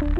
Hey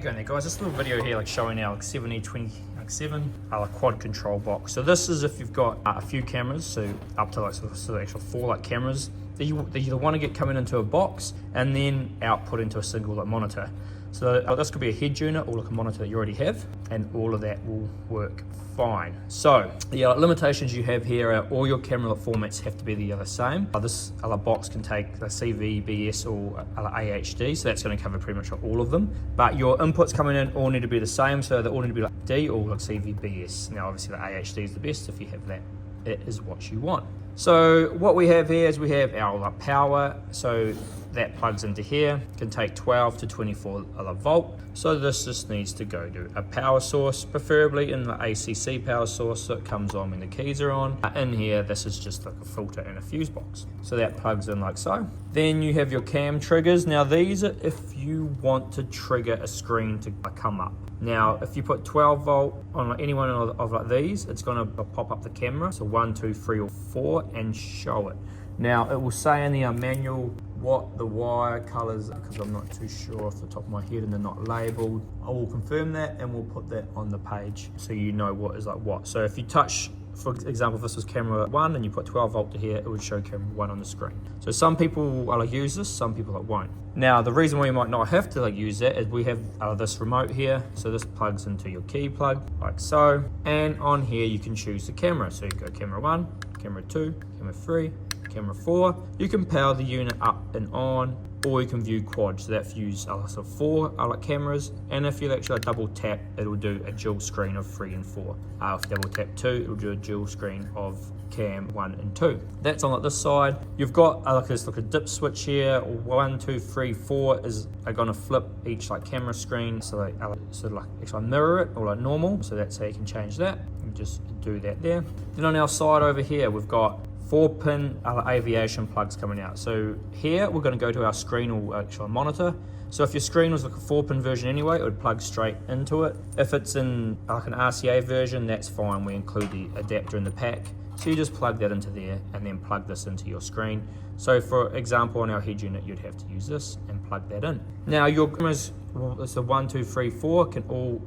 going there guys, this little video here showing our 7E20X7 quad control box. So this is if you've got a few cameras, so up to actual 4 cameras that you want to get coming into a box and then output into a single monitor. So this could be a head unit or a monitor that you already have, and all of that will work fine. So the limitations you have here are all your camera formats have to be the same. This box can take a CV, BS or AHD, so that's going to cover pretty much all of them. But your inputs coming in all need to be the same, so they all need to be like D or like CV, BS. Now obviously the AHD is the best. If you have that, it is what you want. So what we have here is we have our power, so that plugs into here, can take 12 to 24 volt. So this just needs to go to a power source, preferably in the ACC power source, so it comes on when the keys are on. In here, this is just like a filter and a fuse box. So that plugs in like so. Then you have your cam triggers. Now these are if you want to trigger a screen to come up. Now, if you put 12 volt on any one of these, it's going to pop up the camera. So 1, 2, 3 or 4 and show it. Now it will say in the manual what the wire colors, because I'm not too sure off the top of my head and they're not labeled. I will confirm that and we'll put that on the page so you know what is like what. So if you touch, for example, if this was camera 1 and you put 12 volt to here, it would show camera 1 on the screen. So some people will use this, some people won't. Now the reason why you might not have to use that is we have this remote here. So this plugs into your key plug like so, and on here you can choose the camera. So you go camera 1, camera 2, camera 3, camera 4. You can power the unit up and on, or you can view quad, so that views so 4 cameras, and if you actually double tap, it will do a dual screen of 3 and 4. If you double tap 2, it will do a dual screen of cam 1 and 2. That's on this side. You've got this a dip switch here. 1, 2, 3, 4 are going to flip each camera screen, so they sort of actually mirror it or normal. So that's how you can change that. You just do that there. Then on our side over here, we've got 4-pin aviation plugs coming out. So here we're going to go to our screen or actual monitor. So if your screen was like a 4-pin version anyway, it would plug straight into it. If it's in an RCA version, that's fine. We include the adapter in the pack. So you just plug that into there and then plug this into your screen. So for example, on our head unit, you'd have to use this and plug that in. Now your cameras, so 1, 2, 3, 4 can all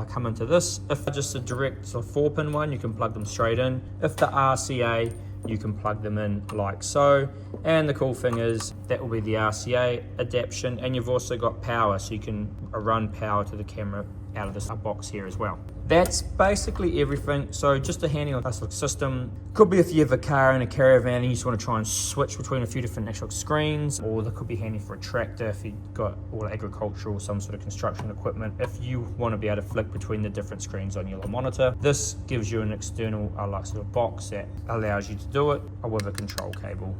come into this. If just a direct 4-pin one, you can plug them straight in. If the RCA, you can plug them in like so. And the cool thing is that will be the RCA adaptation, and you've also got power, so you can run power to the camera out of this box here as well. That's basically everything. So just a handy system. Could be if you have a car and a caravan and you just want to try and switch between a few different actual screens, or that could be handy for a tractor if you've got all agricultural, some sort of construction equipment. If you want to be able to flick between the different screens on your monitor, this gives you an external box that allows you to do it with a control cable,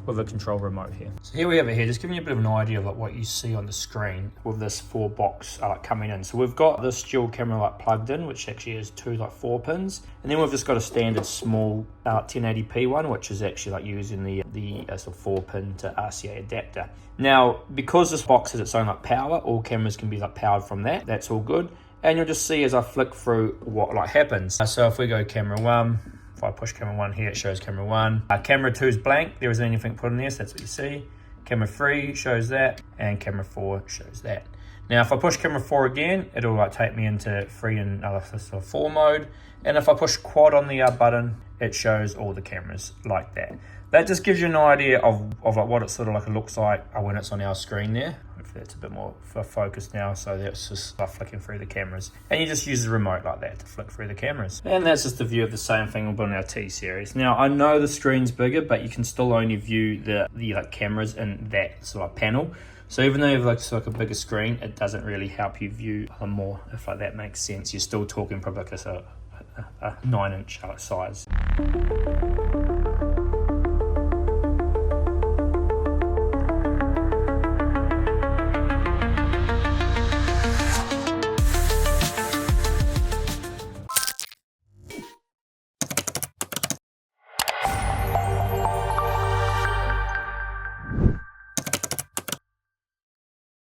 with a control remote here. So here we have it here, just giving you a bit of an idea of what you see on the screen with this 4 box coming in. So we've got this dual camera plugged in, which actually has 2 4 pins, and then we've just got a standard small 1080p one, which is actually using the 4-pin to RCA adapter. Now because this box has its own power, all cameras can be powered from that. That's all good, and you'll just see as I flick through what happens. So if we go camera 1, if I push camera 1 here, it shows camera 1. Camera 2 is blank, there isn't anything put in there, so that's what you see. Camera 3 shows that, and camera 4 shows that. Now if I push camera 4 again, it'll take me into 3 and 4 mode. And if I push quad on the button, it shows all the cameras like that. That just gives you an idea of what it looks like when it's on our screen there. Hopefully it's a bit more focused now, so that's just flicking through the cameras. And you just use the remote like that to flick through the cameras. And that's just a view of the same thing on our T-series. Now I know the screen's bigger, but you can still only view the cameras in that panel. So even though you have a bigger screen, it doesn't really help you view more, if that makes sense. You're still talking probably a 9-inch size.